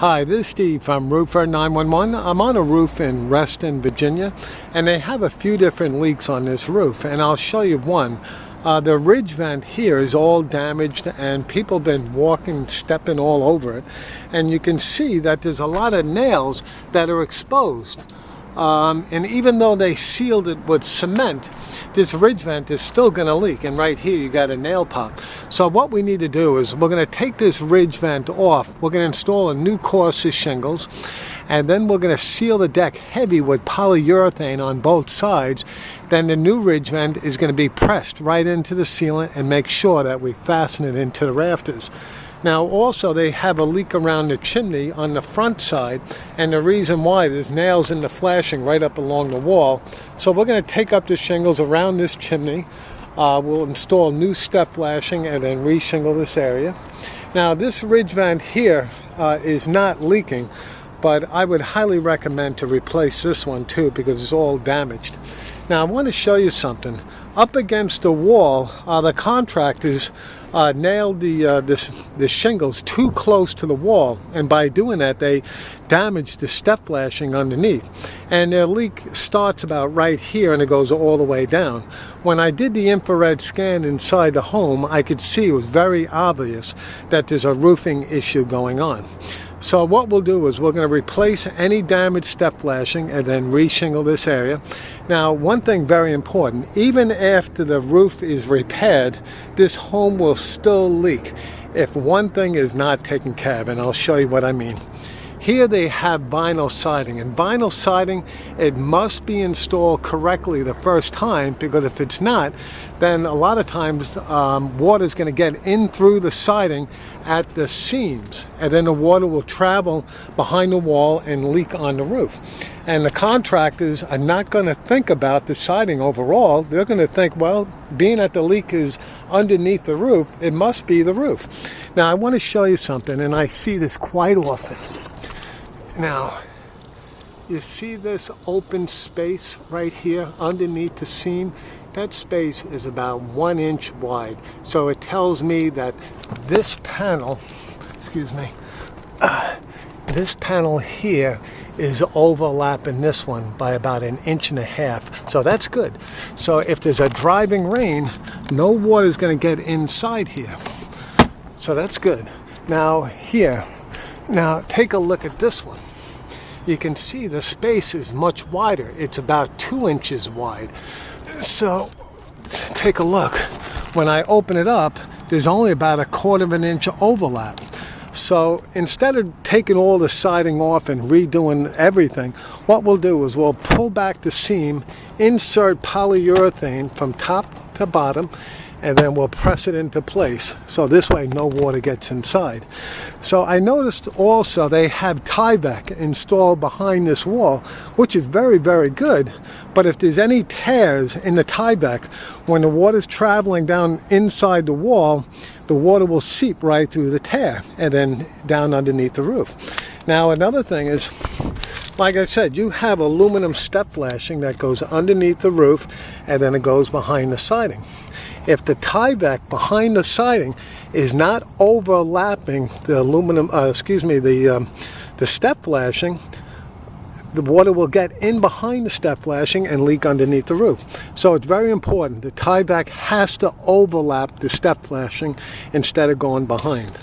Hi, this is Steve from Roofer911. I'm on a roof in Reston, Virginia, and they have a few different leaks on this roof, and I'll show you one. The ridge vent here is all damaged, and people have been walking, stepping all over it, and you can see that there's a lot of nails that are exposed. And even though they sealed it with cement, this ridge vent is still going to leak, and right here you got a nail pop. So what we need to do is we're going to take this ridge vent off. We're going to install a new course of shingles, and then we're going to seal the deck heavy with polyurethane on both sides. Then the new ridge vent is going to be pressed right into the sealant and make sure that we fasten it into the rafters. Now also they have a leak around the chimney on the front side, and the reason why, there's nails in the flashing right up along the wall. So we're going to take up the shingles around this chimney. We'll install new step flashing and then re-shingle this area. Now this ridge vent here is not leaking, but I would highly recommend to replace this one too because it's all damaged. Now I want to show you something. Up against the wall, the contractors nailed the shingles too close to the wall, and by doing that they damaged the step flashing underneath. And the leak starts about right here and it goes all the way down. When I did the infrared scan inside the home, I could see it was very obvious that there's a roofing issue going on. So what we'll do is we're going to replace any damaged step flashing and then re-shingle this area. Now, one thing very important, even after the roof is repaired, this home will still leak if one thing is not taken care of, and I'll show you what I mean. Here they have vinyl siding, and vinyl siding, it must be installed correctly the first time, because if it's not, then a lot of times water is going to get in through the siding at the seams, and then the water will travel behind the wall and leak on the roof. And the contractors are not going to think about the siding overall. They're going to think, well, being that the leak is underneath the roof, it must be the roof. Now I want to show you something, and I see this quite often. Now, you see this open space right here underneath the seam? That space is about 1 inch wide. So it tells me that this panel, this panel here is overlapping this one by about 1.5 inches. So that's good. So if there's a driving rain, no water is going to get inside here. So that's good. Now here, now take a look at this one. You can see the space is much wider. It's about 2 inches wide. So take a look. When I open it up, there's only about 1/4 inch overlap. So instead of taking all the siding off and redoing everything, what we'll do is we'll pull back the seam, insert polyurethane from top to bottom, and then we'll press it into place. So this way no water gets inside. So I noticed also they have Tyvek installed behind this wall, which is very, very good. But if there's any tears in the Tyvek, when the water's traveling down inside the wall, the water will seep right through the tear and then down underneath the roof. Now another thing is, like I said, you have aluminum step flashing that goes underneath the roof and then it goes behind the siding. If the Tyvek behind the siding is not overlapping the aluminum, the step flashing, the water will get in behind the step flashing and leak underneath the roof. So it's very important. The Tyvek has to overlap the step flashing instead of going behind.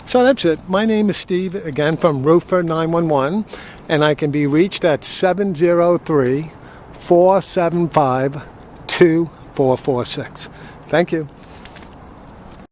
So that's it. My name is Steve, again from Roofer911, and I can be reached at 703-475-2446. Thank you.